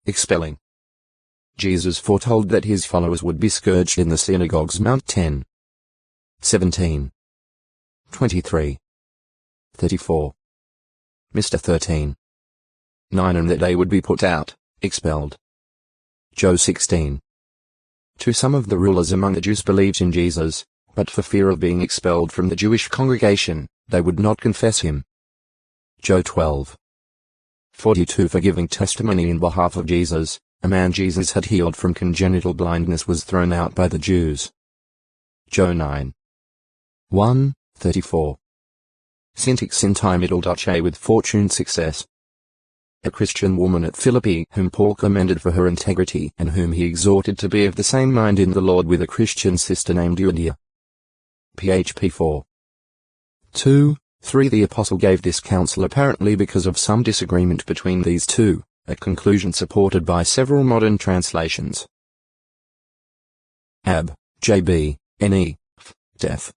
expelling. Jesus foretold that his followers would be scourged in the synagogues. Mount 10. 17. 23. 34. Mr. 13. 9 and that they would be put out, expelled. Joe 16. 2 Some of the rulers among the Jews believed in Jesus, but for fear of being expelled from the Jewish congregation, they would not confess him. Joe 12. 42 For giving testimony in behalf of Jesus, a man Jesus had healed from congenital blindness was thrown out by the Jews. Joe 9. 1, 34. Syntax in time middle.a with fortune success. A Christian woman at Philippi whom Paul commended for her integrity and whom he exhorted to be of the same mind in the Lord with a Christian sister named Euodia. php 4. 2, 3 The apostle gave this counsel apparently because of some disagreement between these two, a conclusion supported by several modern translations. Ab, J.B., N.E., F, Def.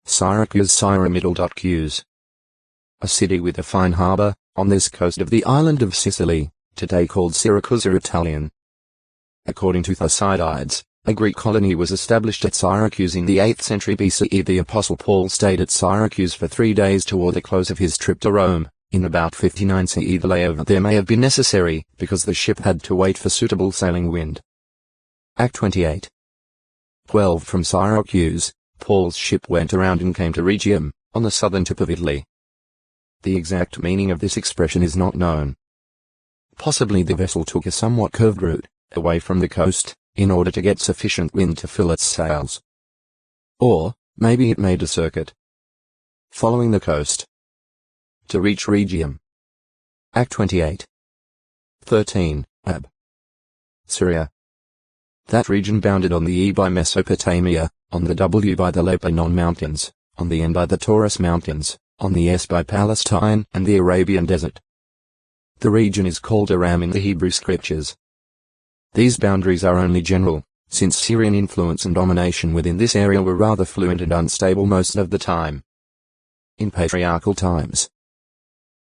Syracuse Syra middle.qs. A city with a fine harbour, on this coast of the island of Sicily, today called Syracuse or Italian. According to Thucydides, a Greek colony was established at Syracuse in the 8th century BCE. The Apostle Paul stayed at Syracuse for 3 days toward the close of his trip to Rome. In about 59 CE the layover there may have been necessary, because the ship had to wait for suitable sailing wind. Act 28. 12 From Syracuse, Paul's ship went around and came to Rhegium, on the southern tip of Italy. The exact meaning of this expression is not known. Possibly the vessel took a somewhat curved route, away from the coast, in order to get sufficient wind to fill its sails. Or, maybe it made a circuit, following the coast, to reach Rhegium. Act 28. 13. Ab. Syria. That region bounded on the E by Mesopotamia, on the W by the Lebanon Mountains, on the N by the Taurus Mountains, on the S by Palestine and the Arabian Desert. The region is called Aram in the Hebrew Scriptures. These boundaries are only general, since Syrian influence and domination within this area were rather fluid and unstable most of the time. In patriarchal times.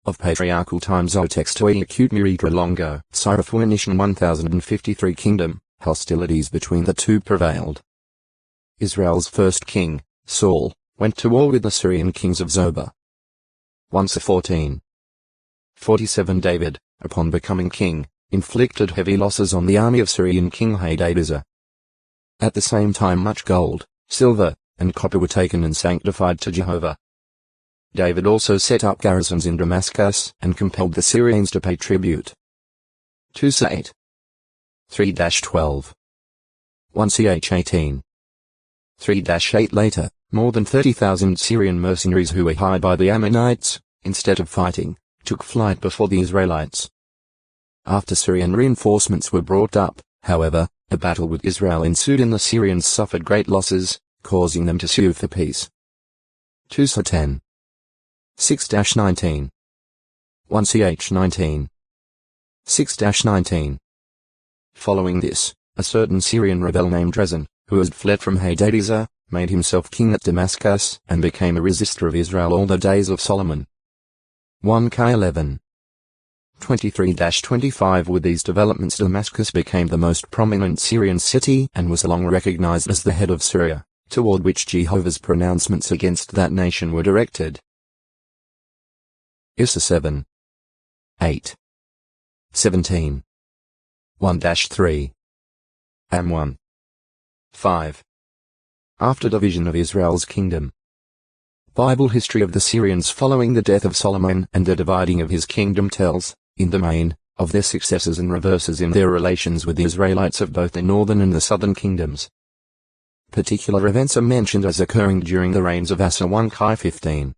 Of patriarchal times O textoi acute miritra longo, Syrophoenician 1053 kingdom, hostilities between the two prevailed. Israel's first king, Saul, went to war with the Syrian kings of Zobah. 1 14. 47 David, upon becoming king, inflicted heavy losses on the army of Syrian king Hadadezer. At the same time much gold, silver, and copper were taken and sanctified to Jehovah. David also set up garrisons in Damascus and compelled the Syrians to pay tribute. 2 8. 3-12. 1 ch 18. 3-8 Later, more than 30,000 Syrian mercenaries who were hired by the Ammonites, instead of fighting, took flight before the Israelites. After Syrian reinforcements were brought up, however, a battle with Israel ensued and the Syrians suffered great losses, causing them to sue for peace. 2 10. 6-19. 1 ch 19. 6-19. Following this, a certain Syrian rebel named Rezin, who had fled from Hadadezer, made himself king at Damascus and became a resistor of Israel all the days of Solomon. 1 11. 23-25 With these developments Damascus became the most prominent Syrian city and was long recognized as the head of Syria, toward which Jehovah's pronouncements against that nation were directed. Issa 7. 8. 17. 1-3. Am 1. 5. After division of Israel's kingdom. Bible history of the Syrians following the death of Solomon and the dividing of his kingdom tells, in the main, of their successes and reverses in their relations with the Israelites of both the northern and the southern kingdoms. Particular events are mentioned as occurring during the reigns of Asa 1 Chi 15.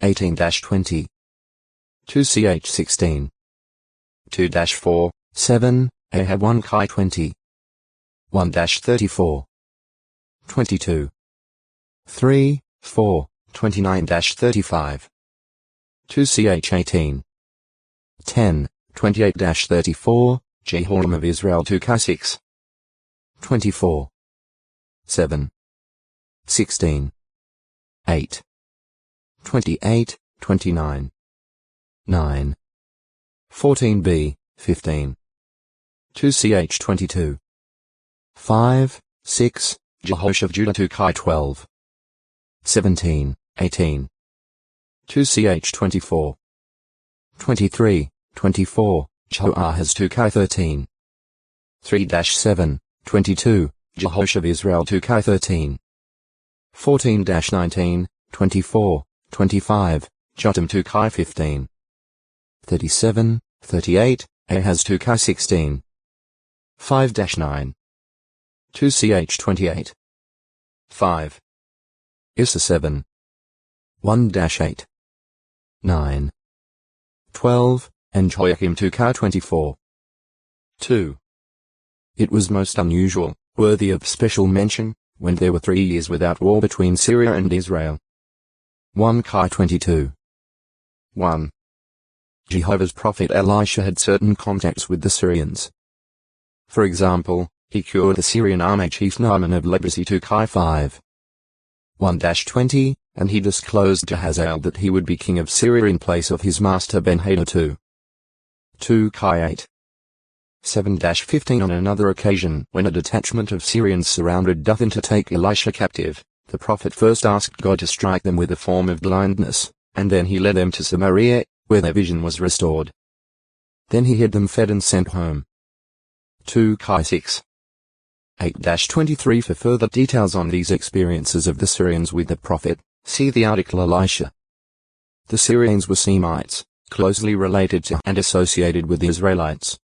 18-20. 2 ch 16. 2-4, 7, Ahab 1 Chi 20. 1-34. 22. 3, 4, 29-35. 2 ch 18. 10, 28-34, Jehoram of Israel 2 Chi 6. 24. 7. 16. 8. 28, 29. 9. 14b, 15. 2ch 22. 5, 6, Jehosh of Judah 2chi 12. 17, 18. 2ch 24. 23, 24, Jehoahaz 2chi 13. 3-7, 22, Jehosh of Israel 2chi 13. 14-19, 24, 25, Jotam 2chi 15. 37, 38, Ahaz 2chi 16. 5-9. 2ch 28. 5. Issa 7. 1-8. 9. 12, and Joachim 2chi 24. 2. It was most unusual, worthy of special mention, when there were 3 years without war between Syria and Israel. 1 Chi 22. 1. Jehovah's prophet Elisha had certain contacts with the Syrians. For example, he cured the Syrian army chief Naaman of leprosy 2 Chi 5. 1-20, and he disclosed to Hazael that he would be king of Syria in place of his master Ben-Hadad 2 Chi 8. 7-15 On another occasion, when a detachment of Syrians surrounded Dothan to take Elisha captive, the prophet first asked God to strike them with a form of blindness, and then he led them to Samaria, where their vision was restored. Then he had them fed and sent home. 2 Chi 6. 8-23 For further details on these experiences of the Syrians with the prophet, see the article Elisha. The Syrians were Semites, closely related to and associated with the Israelites.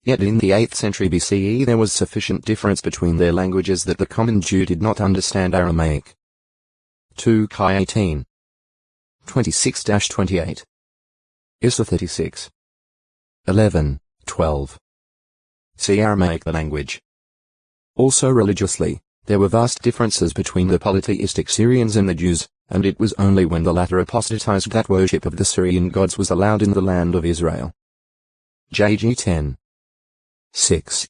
Yet in the 8th century BCE there was sufficient difference between their languages that the common Jew did not understand Aramaic. 2 Chi 18. 26-28. Issa 36. 11, 12. See Aramaic the language. Also religiously, there were vast differences between the polytheistic Syrians and the Jews, and it was only when the latter apostatized that worship of the Syrian gods was allowed in the land of Israel. JG 10. 6.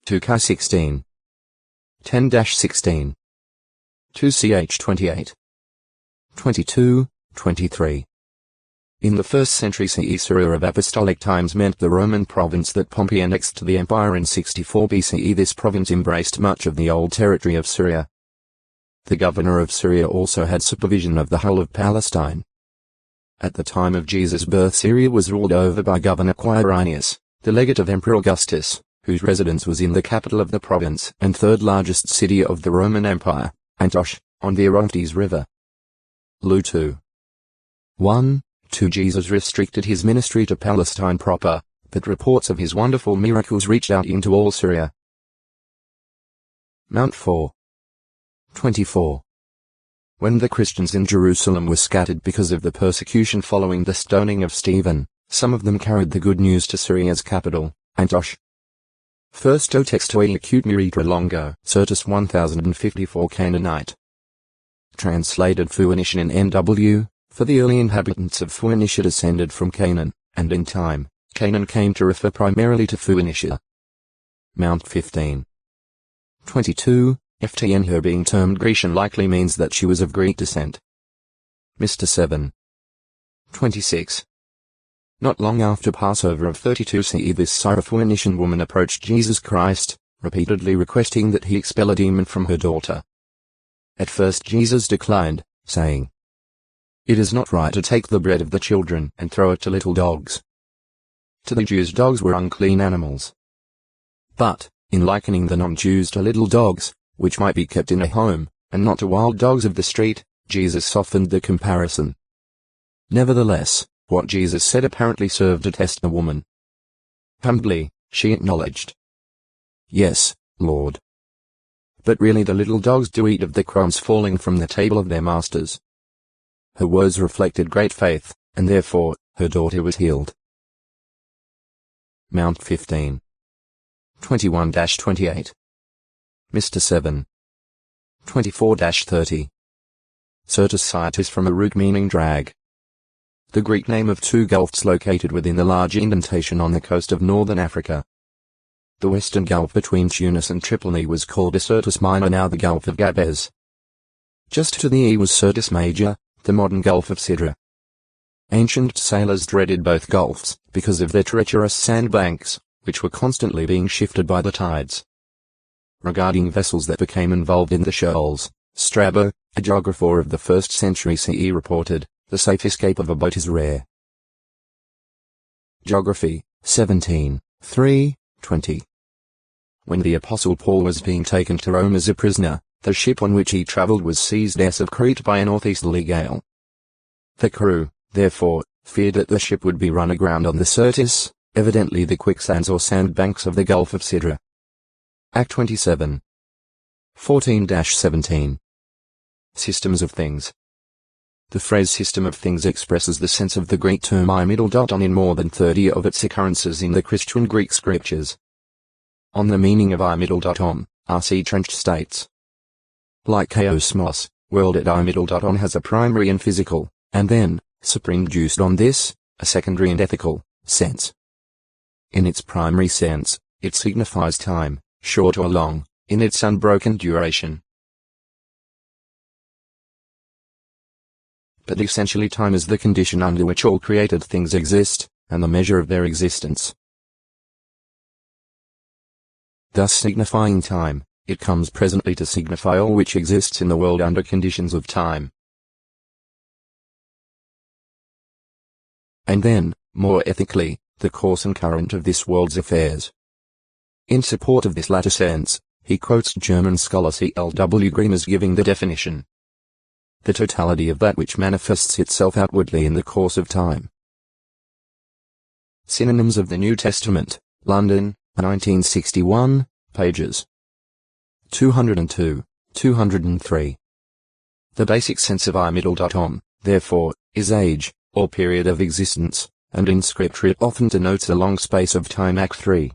2 Chi 16. 10-16. 2ch 28. 22, 23. In the 1st century CE Syria of apostolic times meant the Roman province that Pompey annexed to the empire in 64 BCE. This province embraced much of the old territory of Syria. The governor of Syria also had supervision of the whole of Palestine. At the time of Jesus' birth Syria was ruled over by Governor Quirinius, the legate of Emperor Augustus, whose residence was in the capital of the province and 3rd largest city of the Roman Empire, Antioch, on the Orontes River. Lu 2. 1. 2 Jesus restricted his ministry to Palestine proper, but reports of his wonderful miracles reached out into all Syria. Mount 4. 24. When the Christians in Jerusalem were scattered because of the persecution following the stoning of Stephen, some of them carried the good news to Syria's capital, Antioch. First o textoi acute miritra longo, Certus 1054 Canaanite. Translated Phoenician in NW. For the early inhabitants of Phoenicia descended from Canaan, and in time, Canaan came to refer primarily to Phoenicia. Mount 15. 22, FTN her being termed Grecian likely means that she was of Greek descent. Mr. 7. 26. Not long after Passover of 32 CE this Syrophoenician woman approached Jesus Christ, repeatedly requesting that he expel a demon from her daughter. At first Jesus declined, saying, "It is not right to take the bread of the children and throw it to little dogs." To the Jews dogs were unclean animals. But, in likening the non-Jews to little dogs, which might be kept in a home, and not to wild dogs of the street, Jesus softened the comparison. Nevertheless, what Jesus said apparently served to test the woman. Humbly, she acknowledged, "Yes, Lord. But really the little dogs do eat of the crumbs falling from the table of their masters." Her words reflected great faith, and therefore, her daughter was healed. Mount 15. 21-28. Mr. 7. 24-30. Certus Citus from a root meaning drag. The Greek name of 2 gulfs located within the large indentation on the coast of northern Africa. The western gulf between Tunis and Tripoli was called a Certus Minor, now the Gulf of Gabes. Just to the east was Certus Major, the modern Gulf of Sidra. Ancient sailors dreaded both gulfs, because of their treacherous sandbanks, which were constantly being shifted by the tides. Regarding vessels that became involved in the shoals, Strabo, a geographer of the 1st century CE, reported, "The safe escape of a boat is rare." Geography, 17, 3:20. When the Apostle Paul was being taken to Rome as a prisoner, the ship on which he travelled was seized east of Crete by a northeasterly gale. The crew, therefore, feared that the ship would be run aground on the Syrtis, evidently the quicksands or sandbanks of the Gulf of Sidra. Act 27. 14-17. Systems of things. The phrase system of things expresses the sense of the Greek term I-on in more than 30 of its occurrences in the Christian Greek scriptures. On the meaning of I-on, R.C. Trench states. Like chaosmos, world at I-on has a primary and physical, and then, superinduced on this, a secondary and ethical, sense. In its primary sense, it signifies time, short or long, in its unbroken duration. But essentially time is the condition under which all created things exist, and the measure of their existence. Thus signifying time, it comes presently to signify all which exists in the world under conditions of time. And then, more ethically, the course and current of this world's affairs. In support of this latter sense, he quotes German scholar C.L.W. Grimm as giving the definition. The totality of that which manifests itself outwardly in the course of time. Synonyms of the New Testament, London, 1961, pages 202, 203. The basic sense of I-on, therefore, is age, or period of existence, and in scripture it often denotes a long space of time. Act 3.